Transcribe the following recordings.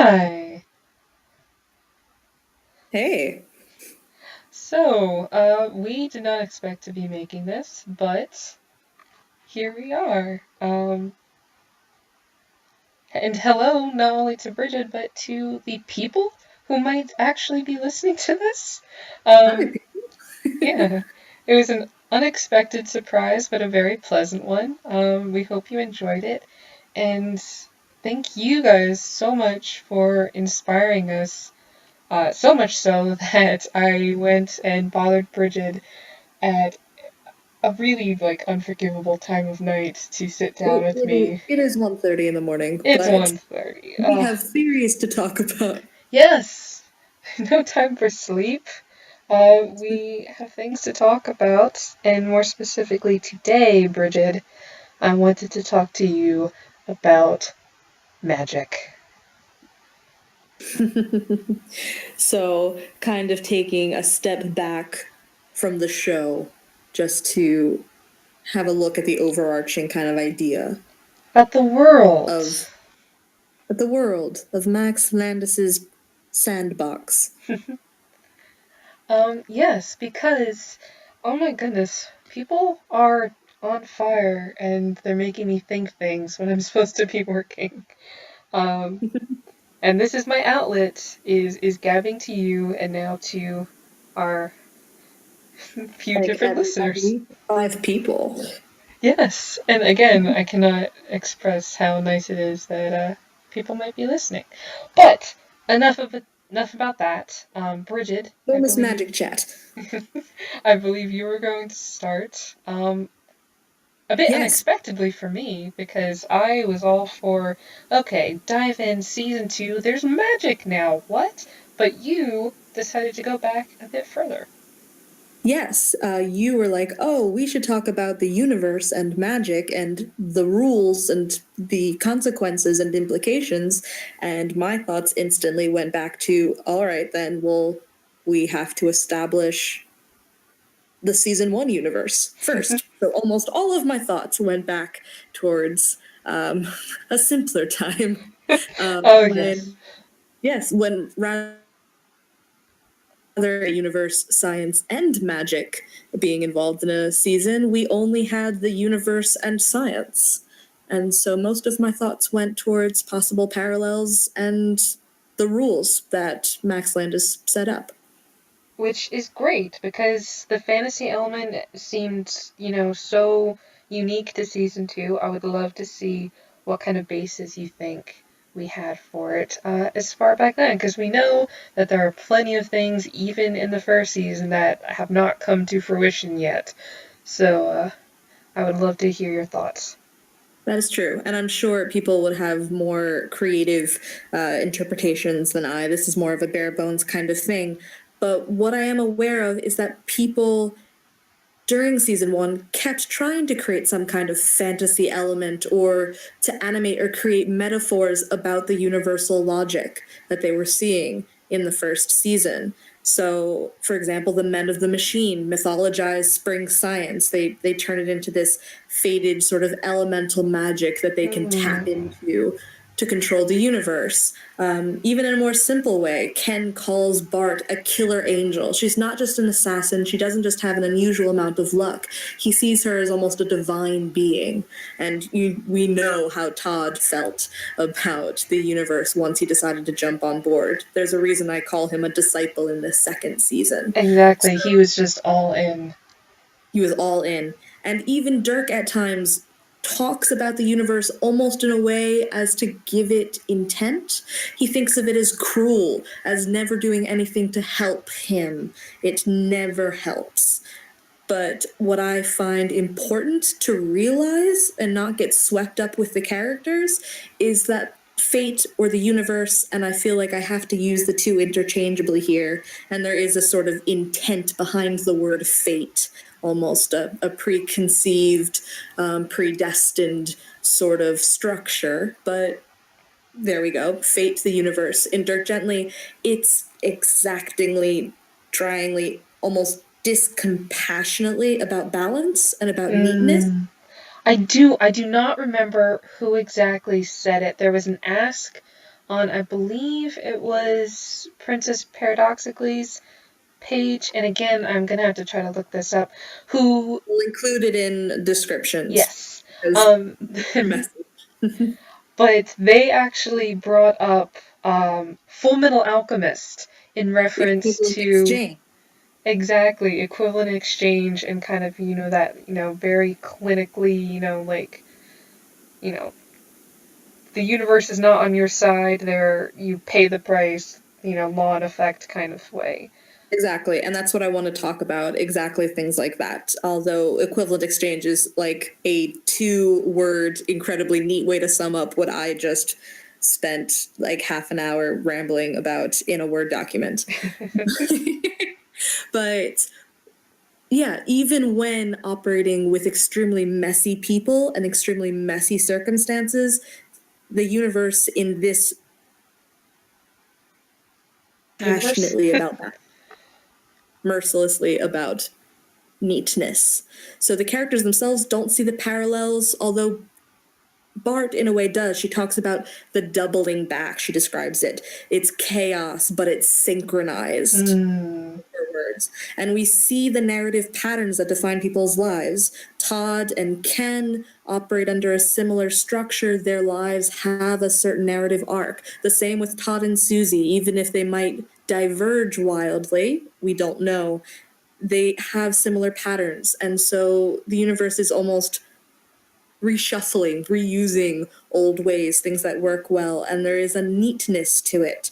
Hi. Hey. So, we did not expect to be making this, but here we are. And hello, not only to Brigid, but to the people who might actually be listening to this. Hi, Um, people. yeah, it was an unexpected surprise, but a very pleasant one. We hope you enjoyed it, and thank you guys so much for inspiring us. So much so that I went and bothered Brigid at a really unforgivable time of night to sit down with me. It is 1:30 in the morning, It's but 1:30. we have theories to talk about. Yes, no time for sleep. We have things to talk about, and more specifically today, Brigid, I wanted to talk to you about magic. So, kind of taking a step back from the show just to have a look at the overarching kind of idea About the world. of the world of Max Landis's sandbox. Yes, because, oh my goodness, people are on fire and they're making me think things when I'm supposed to be working. Um, and this is my outlet, is gabbing to you and now to our few Like different listeners. everybody, 5 people. Yes, and again, I cannot express how nice it is that people might be listening. But enough of it, enough about that. Brigid, I Bonus believe magic chat. I believe you were going to start. A bit Yes. unexpectedly for me, because I was all for, okay, dive in season 2, there's magic now, what? But you decided to go back a bit further. Yes, you were like, oh, we should talk about the universe and magic and the rules and the consequences and implications. And my thoughts instantly went back to, all right, then, well, we have to establish the season 1 universe first. So almost all of my thoughts went back towards a simpler time. Oh, yes. When, yes, when rather universe, science, and magic being involved in a season, we only had the universe and science. And so most of my thoughts went towards possible parallels and the rules that Max Landis set up. Which is great, because the fantasy element seemed, so unique to season 2. I would love to see what kind of basis you think we had for it as far back then, because we know that there are plenty of things, even in the first season, that have not come to fruition yet. So I would love to hear your thoughts. That is true. And I'm sure people would have more creative interpretations than I. This is more of a bare bones kind of thing. But what I am aware of is that people during season 1 kept trying to create some kind of fantasy element or to animate or create metaphors about the universal logic that they were seeing in the first season. So, for example, the men of the machine mythologize spring science. They turn it into this faded sort of elemental magic that they can tap Mm. into to control the universe. Even in a more simple way, Ken calls Bart a killer angel. She's not just an assassin, she doesn't just have an unusual amount of luck. He sees her as almost a divine being. And we know how Todd felt about the universe once he decided to jump on board. There's a reason I call him a disciple in this second season. Exactly, So he was just all in. he was all in. And even Dirk at times talks about the universe almost in a way as to give it intent. He thinks of it as cruel, as never doing anything to help him. It never helps. But what I find important to realize and not get swept up with the characters is that fate or the universe, and I feel like I have to use the two interchangeably here, and there is a sort of intent behind the word fate, almost a preconceived, predestined sort of structure. But there we go. Fate, the universe. In Dirk Gently, it's exactingly, tryingly, almost discompassionately about balance and about neatness. Mm. I do not remember who exactly said it. There was an ask on, I believe it was Princess Paradoxically's page, and again, I'm gonna have to try to look this up, who... We'll include it in descriptions. Yes. But they actually brought up Full Metal Alchemist in reference to... Exchange. Exactly, equivalent exchange, and kind of, that, very clinically, like, the universe is not on your side, there, you pay the price, law and effect kind of way. Exactly, and that's what I want to talk about, exactly things like that. Although equivalent exchange is like a 2-word, incredibly neat way to sum up what I just spent like half an hour rambling about in a Word document. But yeah, even when operating with extremely messy people and extremely messy circumstances, the universe in this passionately about that, mercilessly about neatness. So the characters themselves don't see the parallels, although Bart in a way does. She talks about the doubling back, she describes it. It's chaos, but it's synchronized. Words. And we see the narrative patterns that define people's lives. Todd and Ken operate under a similar structure. Their lives have a certain narrative arc. The same with Todd and Susie, even if they might diverge wildly, we don't know. They have similar patterns. And so the universe is almost reshuffling, reusing old ways, things that work well, and there is a neatness to it.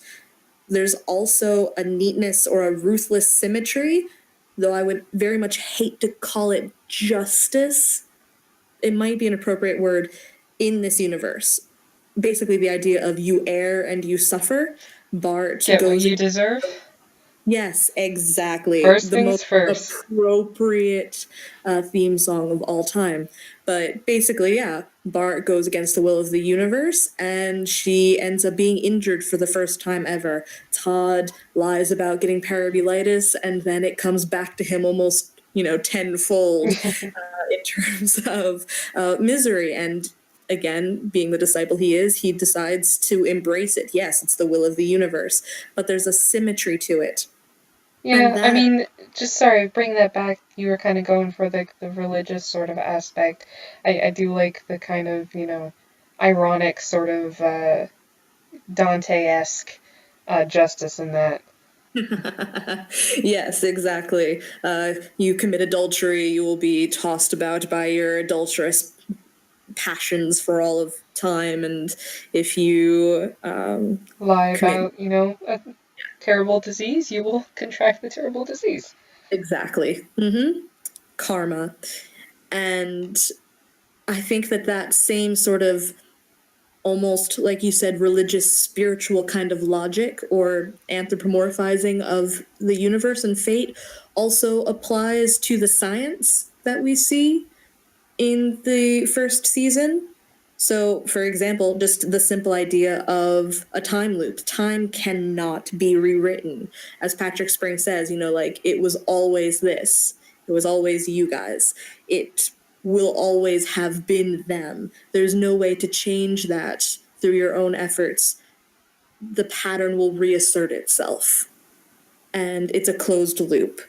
There's also a neatness or a ruthless symmetry, though I would very much hate to call it justice. It might be an appropriate word in this universe. Basically, the idea of you err and you suffer. Bart Get goes... what you deserve? Yes, exactly. First the things most first. appropriate theme song of all time. But basically, yeah, Bart goes against the will of the universe, and she ends up being injured for the first time ever. Todd lies about getting parabulitis, and then it comes back to him almost, tenfold in terms of misery. And again, being the disciple he is, he decides to embrace it. Yes, it's the will of the universe, but there's a symmetry to it. Yeah, I mean, just sorry, bring that back. You were kind of going for the religious sort of aspect. I do like the kind of, ironic sort of Dante-esque justice in that. Yes, exactly. You commit adultery, you will be tossed about by your adulterous passions for all of time, and if you lie about, a terrible disease, you will contract the terrible disease. Exactly. Karma. And I think that same sort of, almost like you said, religious, spiritual kind of logic or anthropomorphizing of the universe and fate also applies to the science that we see in the first season. So, for example, just the simple idea of a time loop. Time cannot be rewritten. As Patrick Spring says, like, it was always this. It was always you guys. It will always have been them. There's no way to change that through your own efforts. The pattern will reassert itself. And it's a closed loop.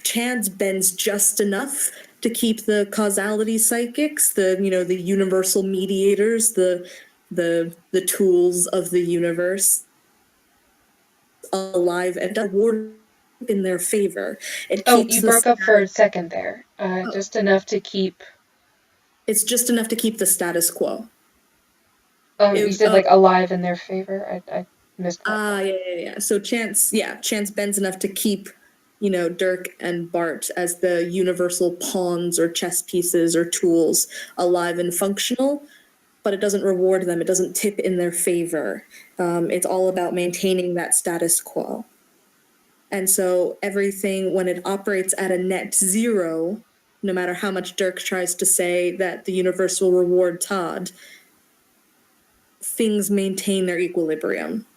Chance bends just enough to keep the causality psychics, the universal mediators, the tools of the universe alive and awarded in their favor. It keeps you broke up for a second there. Just enough to keep... It's just enough to keep the status quo. You said like alive in their favor? I missed that. Yeah. So Chance bends enough to keep Dirk and Bart as the universal pawns or chess pieces or tools alive and functional, but it doesn't reward them. It doesn't tip in their favor. It's all about maintaining that status quo. And so everything, when it operates at a net zero, no matter how much Dirk tries to say that the universe will reward Todd, things maintain their equilibrium.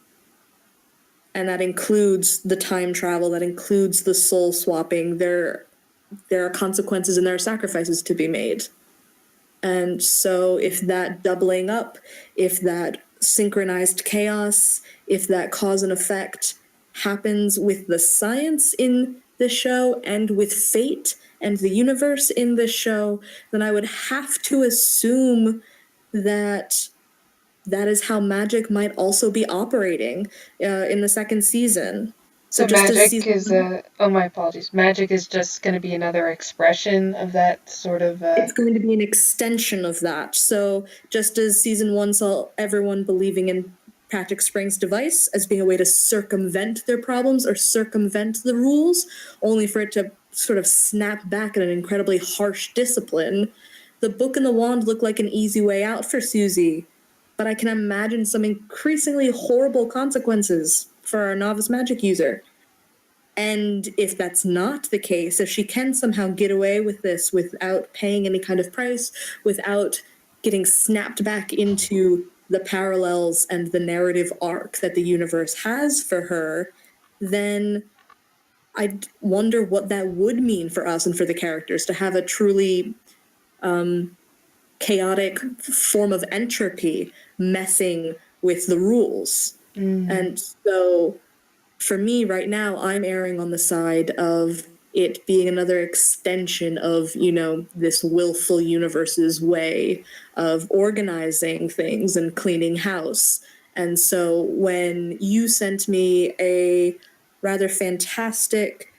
And that includes the time travel, that includes the soul swapping. There are consequences and there are sacrifices to be made. And so if that doubling up, if that synchronized chaos, if that cause and effect happens with the science in this show and with fate and the universe in this show, then I would have to assume that that is how magic might also be operating in the second season. So So just as magic is season, oh, my apologies. Magic is just going to be another expression of that sort of it's going to be an extension of that. So just as season 1 saw everyone believing in Patrick Spring's device as being a way to circumvent their problems or circumvent the rules, only for it to sort of snap back in an incredibly harsh discipline, the book and the wand look like an easy way out for Susie. But I can imagine some increasingly horrible consequences for our novice magic user. And if that's not the case, if she can somehow get away with this without paying any kind of price, without getting snapped back into the parallels and the narrative arc that the universe has for her, then I wonder what that would mean for us and for the characters to have a truly chaotic form of entropy messing with the rules. And so for me right now, I'm erring on the side of it being another extension of, you know, this willful universe's way of organizing things and cleaning house. And so when you sent me a rather fantastic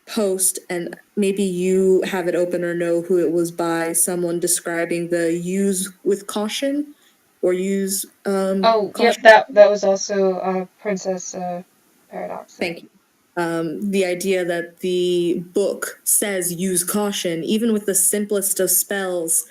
post, and maybe you have it open or know who it was by, someone describing the use with caution or use Oh, yep, caution. that was also Princess Paradox there. Thank you. The idea that the book says use caution, even with the simplest of spells,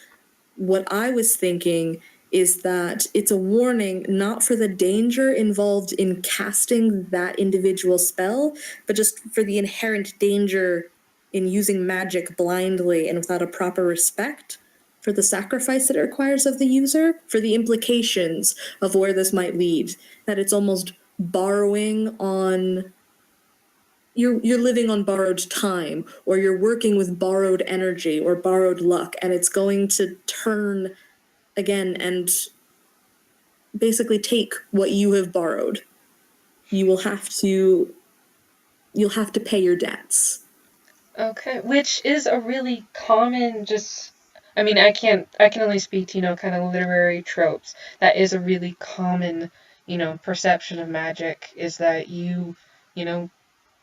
what I was thinking is that it's a warning not for the danger involved in casting that individual spell, but just for the inherent danger in using magic blindly and without a proper respect for the sacrifice that it requires of the user, for the implications of where this might lead. That it's almost borrowing on you're living on borrowed time, or you're working with borrowed energy or borrowed luck, and it's going to turn again and basically take what you have borrowed. You'll have to pay your debts. Okay, which is a really common I mean, I can only speak to, kind of literary tropes. That is a really common, perception of magic is that you know,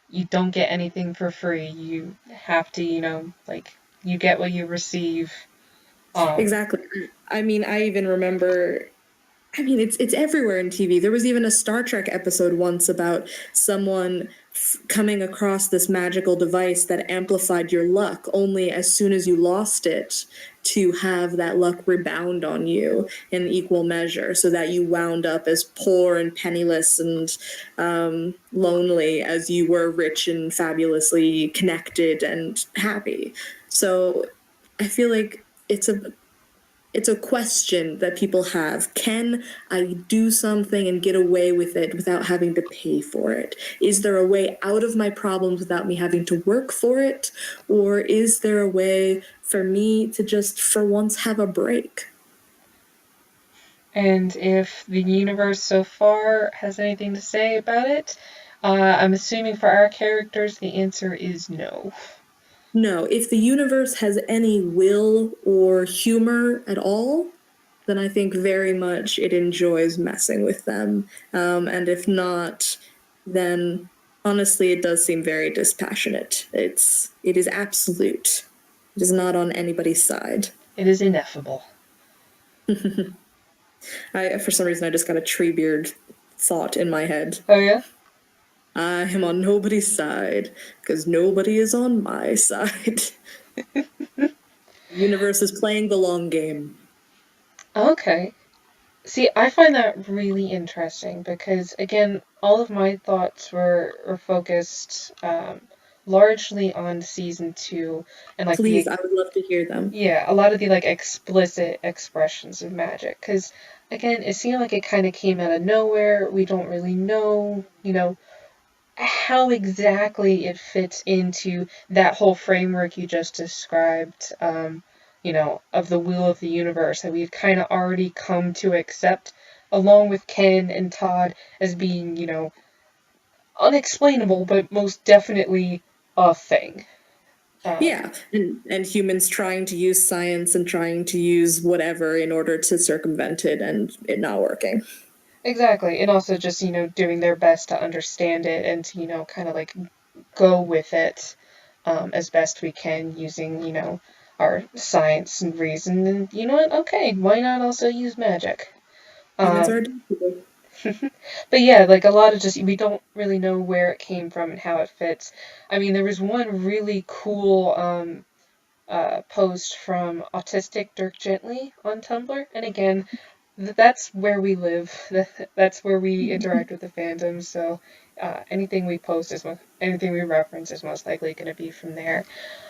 you don't get anything for free. You have to, like you get what you receive. Exactly. I mean, I even remember, I mean, it's everywhere in TV. There was even a Star Trek episode once about someone coming across this magical device that amplified your luck, only as soon as you lost it to have that luck rebound on you in equal measure, so that you wound up as poor and penniless and lonely as you were rich and fabulously connected and happy. So I feel like it's a question that people have. Can I do something and get away with it without having to pay for it? Is there a way out of my problems without me having to work for it? Or is there a way for me to just for once have a break? And if the universe so far has anything to say about it, I'm assuming for our characters the answer is no. No, if the universe has any will or humor at all, then I think very much it enjoys messing with them. And if not, then honestly, it does seem very dispassionate. It is absolute. It is not on anybody's side. It is ineffable. For some reason, I just got a Treebeard thought in my head. Oh yeah? I am on nobody's side because nobody is on my side. The universe is playing the long game. Okay. See, I find that really interesting because, again, all of my thoughts were focused largely on season 2 and like Please, I would love to hear them. yeah, a lot of the like explicit expressions of magic because, again, it seemed like it kind of came out of nowhere. We don't really know, how exactly it fits into that whole framework you just described, of the will of the universe that we've kind of already come to accept along with Ken and Todd as being, unexplainable, but most definitely a thing. Yeah, and humans trying to use science and trying to use whatever in order to circumvent it and it not working. Exactly. And also just, doing their best to understand it and to, kind of like go with it as best we can using, our science and reason. And you know what? Okay, why not also use magic? Humans are Um, adaptable. but yeah, like a lot of just, we don't really know where it came from and how it fits. I mean, there was one really cool post from Autistic Dirk Gently on Tumblr. And again, that's where we live. That's where we interact with the fandom. So anything we post anything we reference is most likely going to be from there.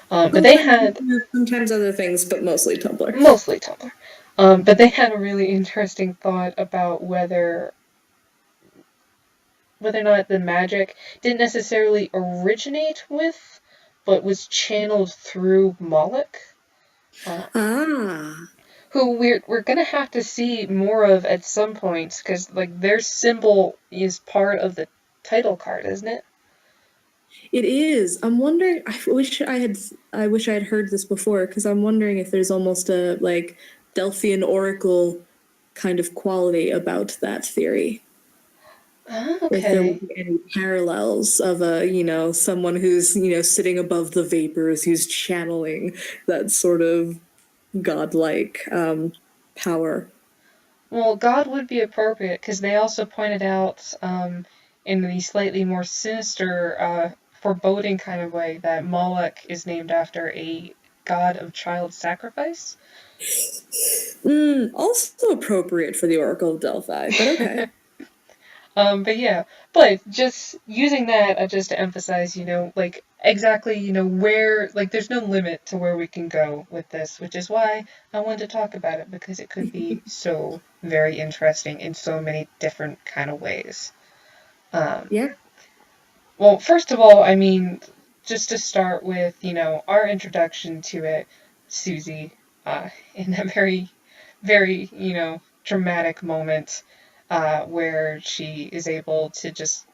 But they had Sometimes other things, but mostly Tumblr. mostly Tumblr. But they had a really interesting thought about whether or not the magic didn't necessarily originate with, but was channeled through Moloch. Uh, Ah. who we're gonna have to see more of at some point because like their symbol is part of the title card, isn't it? It is. I'm wondering. I wish I had heard this before because I'm wondering if there's almost a like Delphian oracle kind of quality about that theory. Ah, If there will okay. be any parallels of someone who's sitting above the vapors, who's channeling that sort of godlike power. Well, God would be appropriate because they also pointed out in the slightly more sinister, foreboding kind of way that Moloch is named after a god of child sacrifice. Also appropriate for the Oracle of Delphi, but okay. But yeah, but just using that just to emphasize, like exactly, where, like, there's no limit to where we can go with this, which is why I wanted to talk about it because it could be so very interesting in so many different kind of ways. Um, Yeah. well, first of all, I mean, just to start with, our introduction to it, Susie, in a very, very, dramatic moment, where she is able to just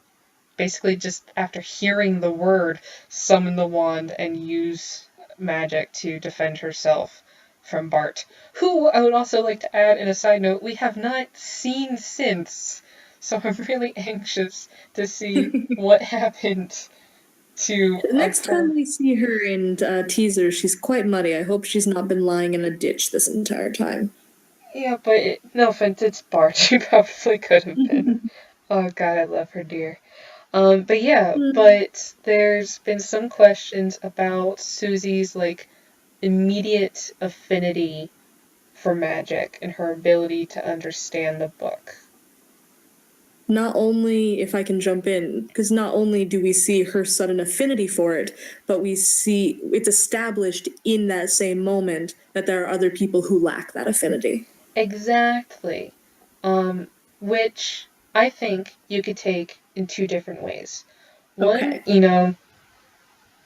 basically just after hearing the word, summon the wand and use magic to defend herself from Bart, who I would also like to add in a side note, we have not seen since. So I'm really anxious to see what happened to Next her. time we see her in teaser, she's quite muddy. I hope she's not been lying in a ditch this entire time. Yeah, but no offense, it's Bart. She probably could have been. Oh god, I love her, dear. But yeah, but there's been some questions about Susie's like immediate affinity for magic and her ability to understand the book. Not only, if I can jump in, because not only do we see her sudden affinity for it, but we see it's established in that same moment that there are other people who lack that affinity. Exactly. Um, which I think you could take in two different ways. One, Okay.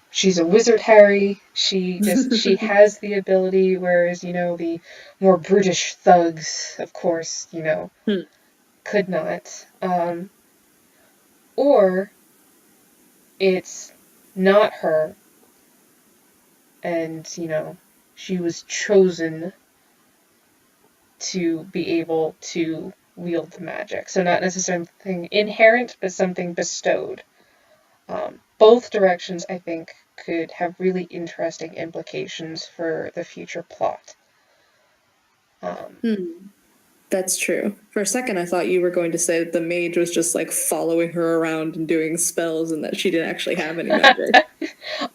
she's a wizard, Harry. She has the ability, whereas, the more brutish thugs, of course, could not. Or it's not her, and, she was chosen to be able to wield the magic. So not necessarily something inherent, but something bestowed. Both directions, I think, could have really interesting implications for the future plot. Um, That's true. For a second, I thought you were going to say that the mage was just like following her around and doing spells and that she didn't actually have any magic.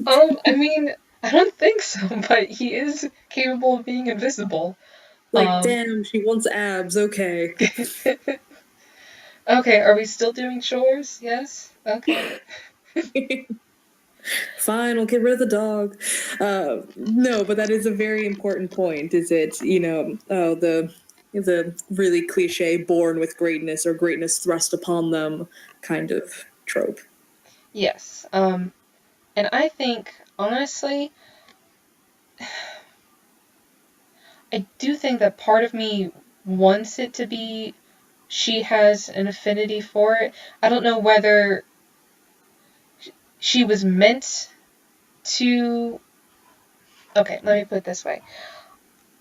I mean, I don't think so, but he is capable of being invisible. Like, Um, damn, she wants abs, okay. okay, are we still doing chores? Yes? Okay. Fine, we'll get rid of the dog. No, but that is a very important point. Is it, the really cliche born with greatness or greatness thrust upon them kind of trope. Yes. And I think, honestly, I do think that part of me wants it to be she has an affinity for it. I don't know whether she was meant to. Okay, let me put it this way.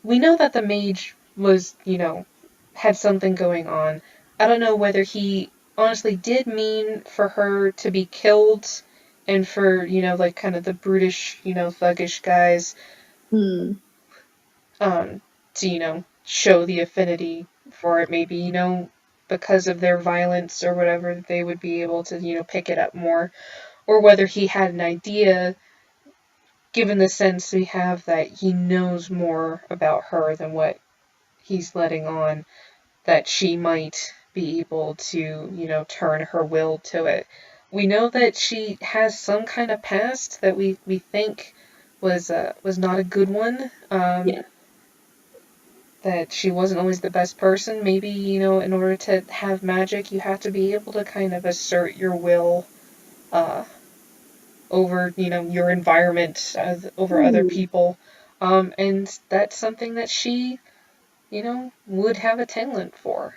We know that the mage was, had something going on. I don't know whether he honestly did mean for her to be killed and for, like kind of the brutish, thuggish guys to, show the affinity for it. Maybe, because of their violence or whatever, they would be able to, pick it up more. Or whether he had an idea, given the sense we have that he knows more about her than what he's letting on, that she might be able to, turn her will to it. We know that she has some kind of past that we think was not a good one. Yeah. That she wasn't always the best person. Maybe, in order to have magic, you have to be able to kind of assert your will over, your environment, over other Ooh, people. And that's something that she, would have a talent for.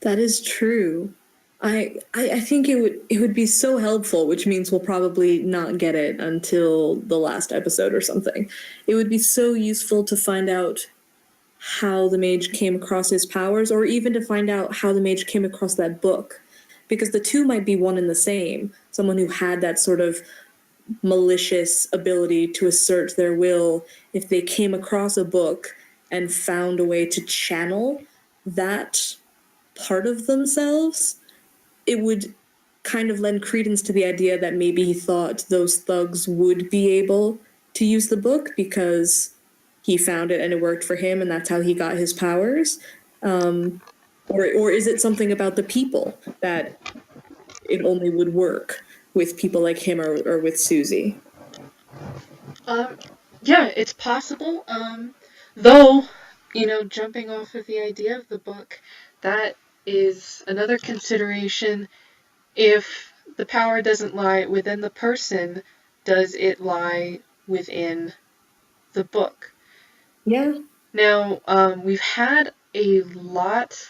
that is true. I think it would be so helpful, which means we'll probably not get it until the last episode or something. It would be so useful to find out how the mage came across his powers, or even to find out how the mage came across that book. Because the two might be one and the same. Someone who had that sort of malicious ability to assert their will, if they came across a book and found a way to channel that part of themselves, it would kind of lend credence to the idea that maybe he thought those thugs would be able to use the book because he found it and it worked for him and that's how he got his powers. Or is it something about the people that it only would work with people like him or with Susie? Um, yeah, it's possible. Though, jumping off of the idea of the book, that is another consideration. If the power doesn't lie within the person, does it lie within the book? Yeah. Now, we've had a lot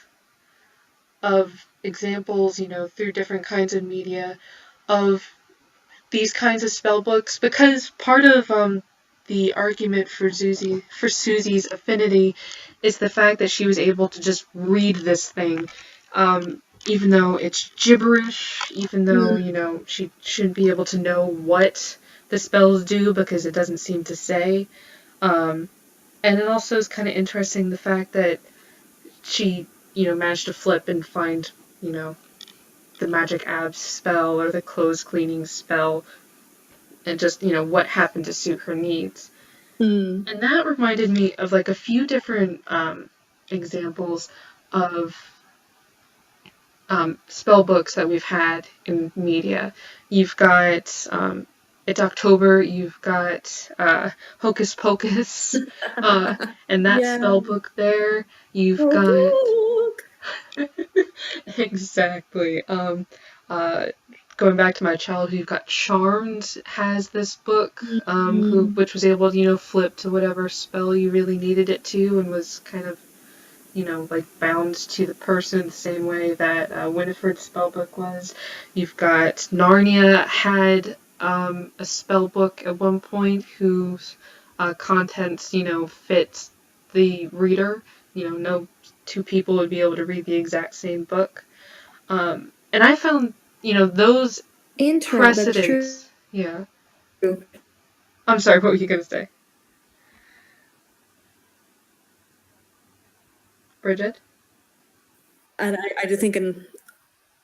of examples, through different kinds of media of these kinds of spell books, because part of the argument for Susie's affinity is the fact that she was able to just read this thing, even though it's gibberish, even though she shouldn't be able to know what the spells do because it doesn't seem to say. And it also is kind of interesting the fact that she managed to flip and find the magic abs spell or the clothes cleaning spell and just, what happened to suit her needs. Mm. And that reminded me of like a few different examples of spell books that we've had in media. You've got It's October, you've got Hocus Pocus, and that Yeah. spell book there. You've got exactly. Uh, Going back to my childhood, you've got Charmed has this book, which was able to, flip to whatever spell you really needed it to, and was kind of, like bound to the person the same way that Winifred's spellbook was. You've got Narnia had a spell book at one point whose contents, fit the reader. No two people would be able to read the exact same book. And I found, those That's true. precedents. Yeah. I'm sorry, what were you going to say? Bridget? And I just think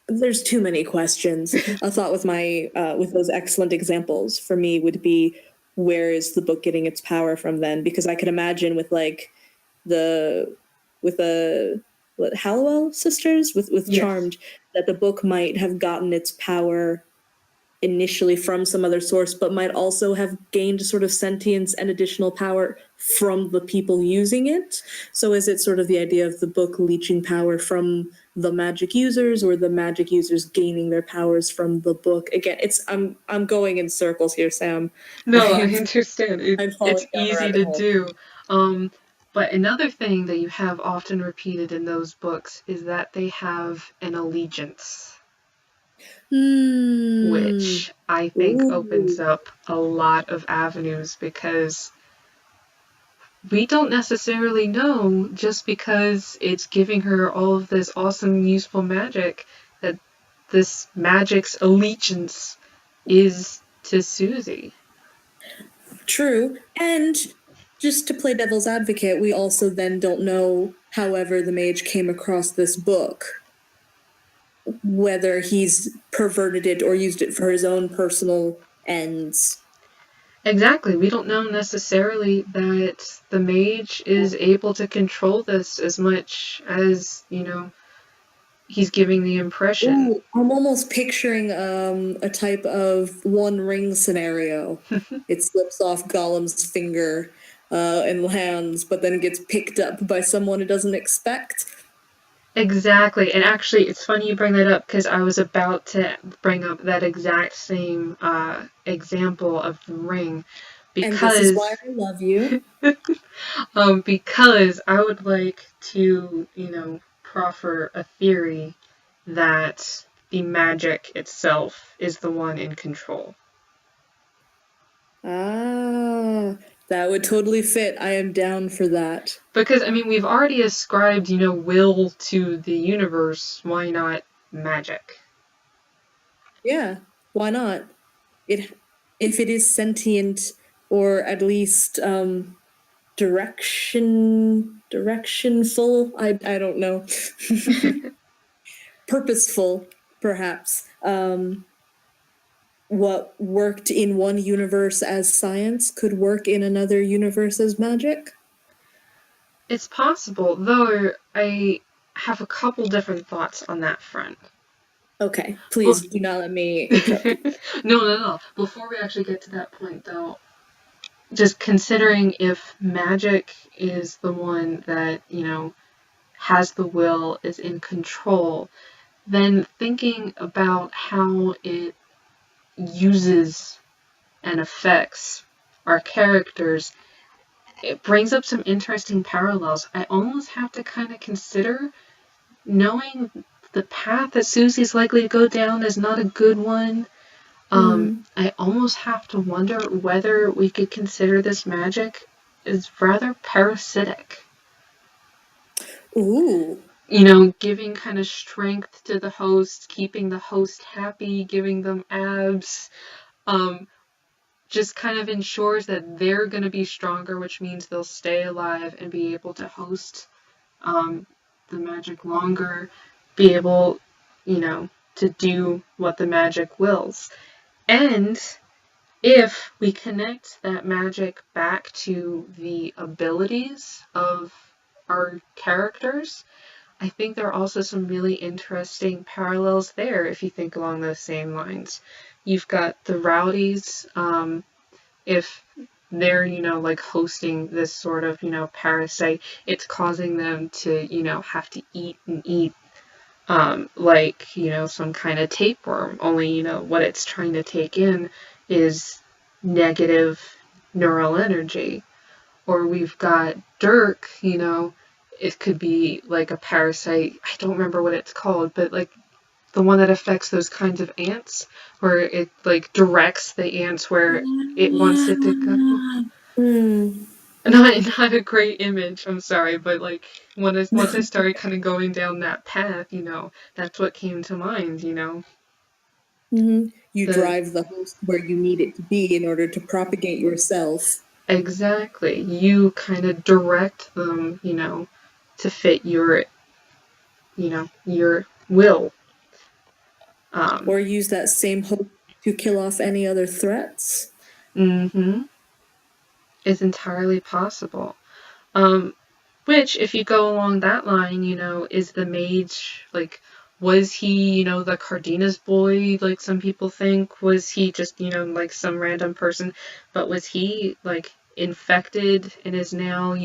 there's too many questions. A thought with my with those excellent examples for me would be, where is the book getting its power from then? Because I could imagine with like the with the Hallowell sisters with Yes. Charmed, that the book might have gotten its power initially from some other source, but might also have gained sort of sentience and additional power from the people using it. So is it sort of the idea of the book leeching power from the magic users, or the magic users gaining their powers from the book? Again, I'm going in circles here, Sam. No, I I'm understand. I'm It's falling down the easy rabbit to hole. do. Um, But another thing that you have often repeated in those books is that they have an allegiance, Hmm. which I think opens Ooh. up a lot of avenues because we don't necessarily know just because it's giving her all of this awesome, useful magic that this magic's allegiance is to Susie. True. And just to play devil's advocate, we also then don't know, however, the mage came across this book, whether he's perverted it or used it for his own personal ends. Exactly. We don't know necessarily that the mage is able to control this as much as, he's giving the impression. Ooh, I'm almost picturing a type of One Ring scenario. It slips off Gollum's finger and lands, but then gets picked up by someone it doesn't expect. Exactly. And actually, it's funny you bring that up because I was about to bring up that exact same example of the ring And this is why because I love you. because I would like to, proffer a theory that the magic itself is the one in control. Ah, that would totally fit. I am down for that. Because, I mean, we've already ascribed, will to the universe. Why not magic? Yeah, why not? It if it is sentient or at least directionful, I don't know. Purposeful, perhaps. What worked in one universe as science could work in another universe as magic. It's possible, though I have a couple different thoughts on that front. Okay, Well, please do not let me interrupt you. no. Before we actually get to that point, though, just considering if magic is the one that, has the will, is in control, then thinking about how it uses and affects our characters, it brings up some interesting parallels. I almost have to kind of consider knowing the path that Susie's likely to go down is not a good one. I almost have to wonder whether we could consider this magic as rather parasitic. Ooh. Giving kind of strength to the host, keeping the host happy, giving them abs, just kind of ensures that they're going to be stronger, which means they'll stay alive and be able to host the magic longer, be able, to do what the magic wills. And if we connect that magic back to the abilities of our characters, I think there are also some really interesting parallels there if you think along those same lines. You've got the rowdies, if they're, like hosting this sort of, parasite, it's causing them to, have to eat and eat, like, some kind of tapeworm. Only, what it's trying to take in is negative neural energy. Or we've got Dirk, it could be like a parasite. I don't remember what it's called, but like the one that affects those kinds of ants, where it like directs the ants where it wants it to go. Mm. Not a great image, I'm sorry, but like once I started kind of going down that path, that's what came to mind. You The drive the host where you need it to be in order to propagate yourself. exactly. You kind of direct them, to fit your will. Or use that same host to kill off any other threats. Mm-hmm. Is entirely possible. Which, if you go along that line, is the mage, like, was he, the Cardenas boy, like some people think? Was he just, like some random person? But was he, like, infected and is now,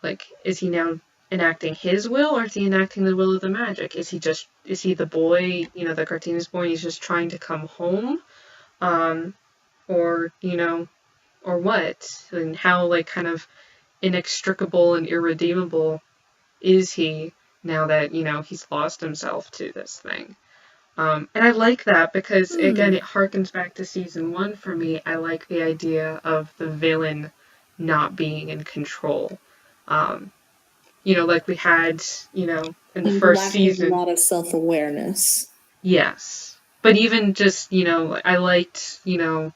like, is he now enacting his will or is he enacting the will of the magic? Is he the boy, the Cardenas boy, and he's just trying to come home? Or, or what? And how, like, kind of inextricable and irredeemable is he now that, he's lost himself to this thing? And I like that because, again, it harkens back to season 1 for me. I like the idea of the villain not being in control. Like we had, in the And first lacking a season. lot of self-awareness. Yes. But even just, I liked, when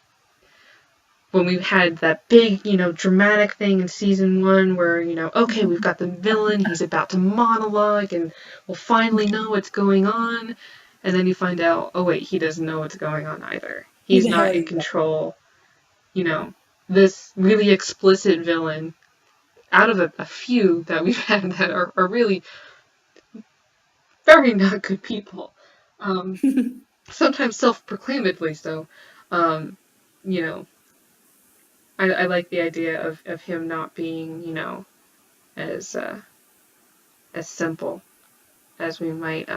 we had that big, dramatic thing in season 1 where, okay, we've got the villain, he's about to monologue, and we'll finally know what's going on. And then you find out, oh wait, he doesn't know what's going on either. He's not in control. This really explicit villain, out of a few that we've had that are really very not good people. Sometimes self-proclaimedly so. You know, I like the idea of him not being, as as simple as we might,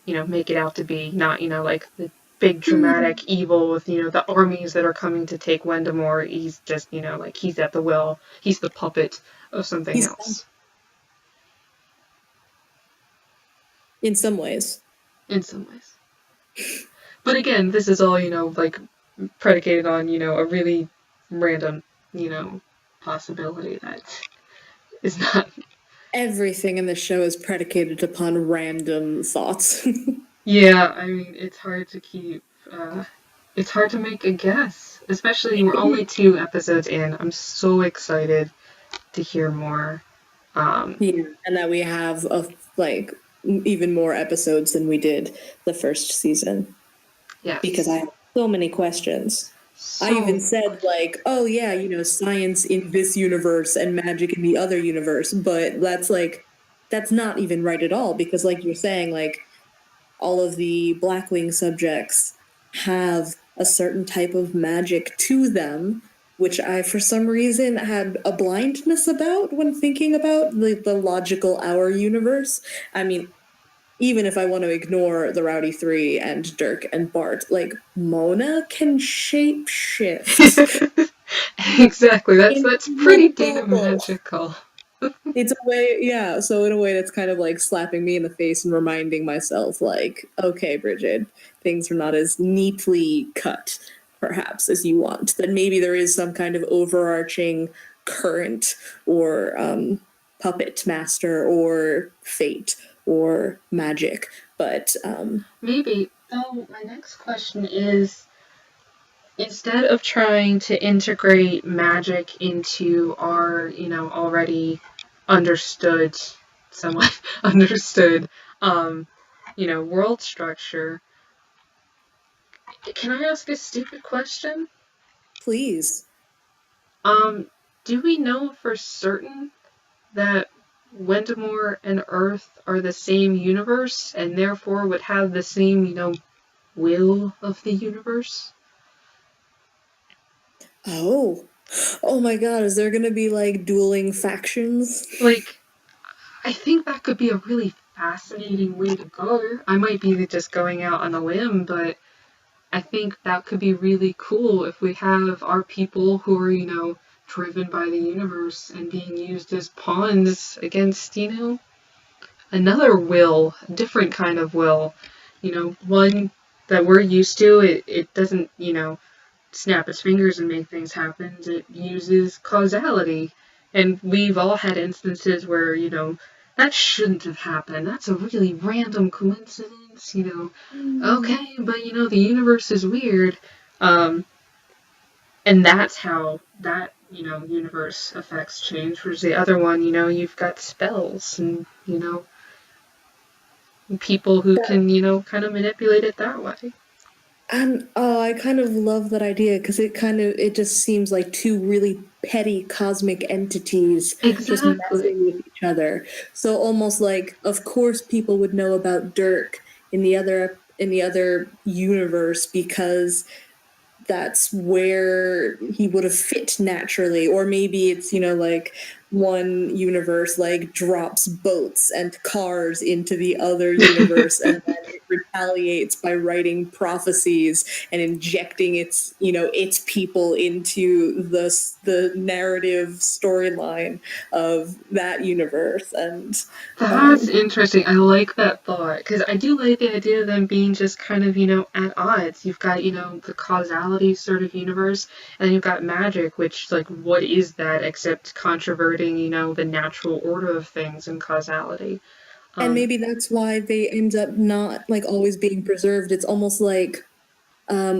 make it out to be. Not, like the big dramatic evil with, the armies that are coming to take Wendemore. He's just, like he's at the will. He's the puppet of something else. In some ways. In some ways. But again, this is all, like predicated on, a really random, possibility that is not. Everything in the show is predicated upon random thoughts. Yeah, I mean, it's hard to keep, it's hard to make a guess, especially we're only 2 episodes in. I'm so excited to hear more. Yeah, and that we have even more episodes than we did the first season. Yes. Because I have so many questions. I even said, like, oh yeah, science in this universe and magic in the other universe, but that's not even right at all, because like you're saying, like, all of the Blackwing subjects have a certain type of magic to them, which I, for some reason, had a blindness about when thinking about the logical our universe. I mean, even if I want to ignore the Rowdy Three and Dirk and Bart, like, Mona can shape shift. Exactly. That's pretty data magical. It's a way, yeah. So in a way, that's kind of like slapping me in the face and reminding myself, like, okay, Brigid, things are not as neatly cut, perhaps, as you want. That maybe there is some kind of overarching current or puppet master or fate or magic. But maybe. So my next question is, instead of trying to integrate magic into our, already understood, somewhat understood, world structure, can I ask a stupid question? please. Do we know for certain that Wendemore and Earth are the same universe and therefore would have the same, will of the universe? Oh my god, is there gonna be like dueling factions? Like, I think that could be a really fascinating way to go. I might be just going out on a limb, but I think that could be really cool if we have our people who are, driven by the universe and being used as pawns against, another will, different kind of will. One that we're used to. It doesn't, snap its fingers and make things happen. It uses causality. And we've all had instances where, that shouldn't have happened. That's a really random coincidence, Okay, but, the universe is weird. And that's how that, universe affects change. Whereas the other one, you've got spells and, people who can, kind of manipulate it that way. And I kind of love that idea, because it just seems like 2 really petty cosmic entities just messing with each other. So almost like, of course, people would know about Dirk in the other universe, because that's where he would have fit naturally. Or maybe it's, like, one universe like drops boats and cars into the other universe, and then it retaliates by writing prophecies and injecting its people into the narrative storyline of that universe. And That's interesting. I like that thought because I do like the idea of them being just kind of, at odds. You've got, the causality sort of universe, and you've got magic, which, like, what is that except controverting, the natural order of things and causality? and Um, maybe that's why they end up not like always being preserved. It's almost like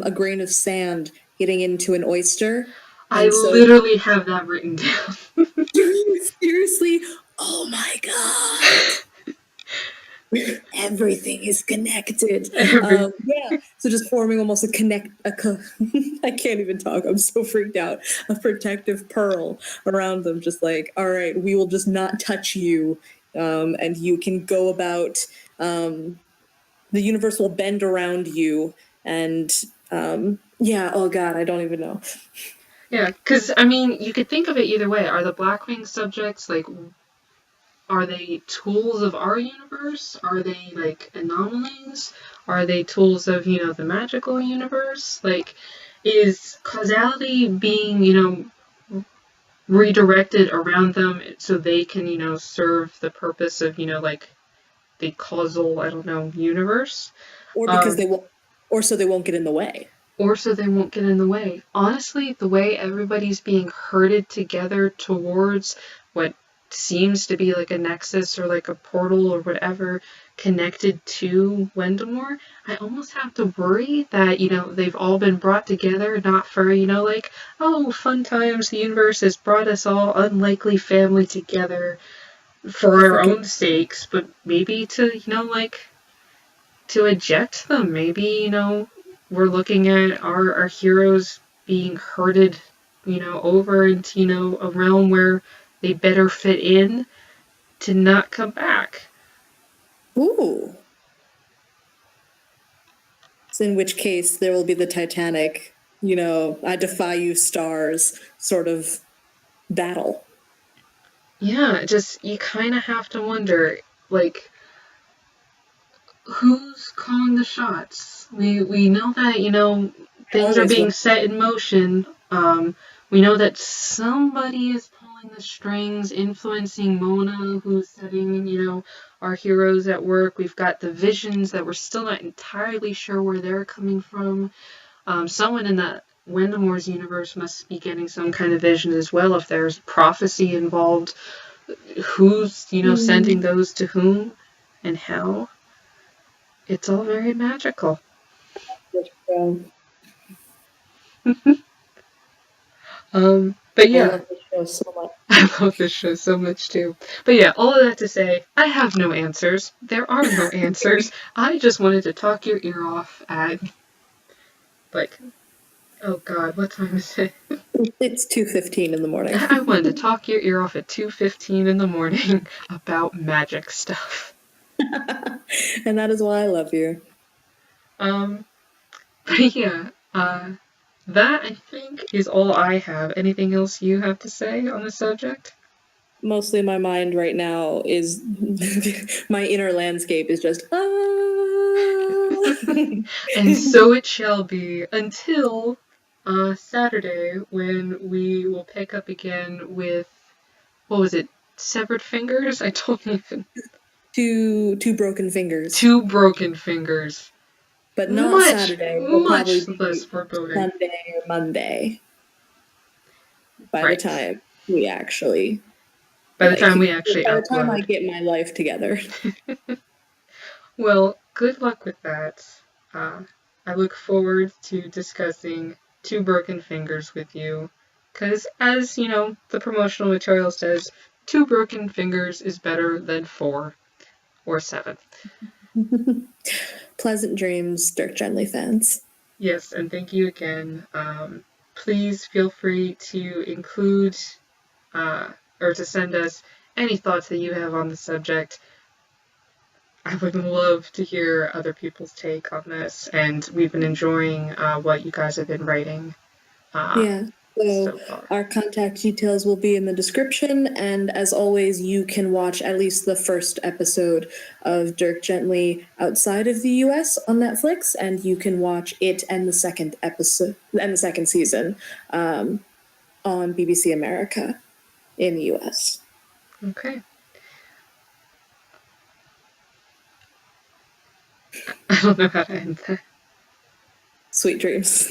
a grain of sand getting into an oyster. I And so, literally have that written down. seriously, oh my God. Everything is connected. Every Yeah, so just forming almost I can't even talk. I'm so freaked out. A protective pearl around them, just like, all right, we will just not touch you, and you can go about. The universe will bend around you, and yeah. Oh God, I don't even know. Yeah, because I mean, you could think of it either way. Are the Blackwing subjects like, are they tools of our universe? Are they like anomalies? Are they tools of, the magical universe? Like, is causality being, redirected around them so they can, serve the purpose of, like the causal, I don't know, universe? Or because Um, they won't, or so they won't get in the way. or so they won't get in the way. Honestly, the way everybody's being herded together towards what seems to be like a nexus or like a portal or whatever connected to Wendemore, I almost have to worry that, they've all been brought together not for, like, oh, fun times, the universe has brought us all unlikely family together for The our freaking own sakes, but maybe to, like, to eject them. Maybe, we're looking at our heroes being herded, over into, a realm where they better fit in to not come back. ooh. So in which case there will be the Titanic, I defy you stars sort of battle. Yeah, just, you kind of have to wonder, like, who's calling the shots? We know that, things are Always being will. set in motion. We know that somebody is pulling the strings, influencing Mona, who's setting, our heroes at work. We've got the visions that we're still not entirely sure where they're coming from. Someone in the Wendemore's universe must be getting some kind of vision as well if there's prophecy involved. Who's, sending those to whom and how? It's all very magical. Um, But I yeah, love this show so much. I love this show so much too. But yeah, all of that to say, I have no answers. There are no answers. I just wanted to talk your ear off at, like, oh God, what time is it? It's 2:15 in the morning. I wanted to talk your ear off at 2:15 in the morning about magic stuff. And that is why I love you. Um, but yeah, that I think is all I have. Anything else you have to say on the subject? Mostly my mind right now is my inner landscape is just And so it shall be until Saturday when we will pick up again with, what was it, Severed Fingers? I don't even. two broken fingers. Two Broken Fingers. But not Much, Saturday. It'll probably much less be foreboding. Sunday or Monday by the Right. time we actually By the time we actually by the time I upload. get my life together. Well, good luck with that. Uh, I look forward to discussing Two Broken Fingers with you. Because, as the promotional material says, two broken fingers is better than 4 or 7. Pleasant dreams, Dirk Gently fans. Yes, and thank you again. Please feel free to include or to send us any thoughts that you have on the subject. I would love to hear other people's take on this, and we've been enjoying what you guys have been writing. Uh, Yeah. So far. our contact details will be in the description, and as always, you can watch at least the first episode of Dirk Gently outside of the US on Netflix, and you can watch it and the second episode and the second season on BBC America in the US. Okay. I don't know how to end that. Sweet dreams.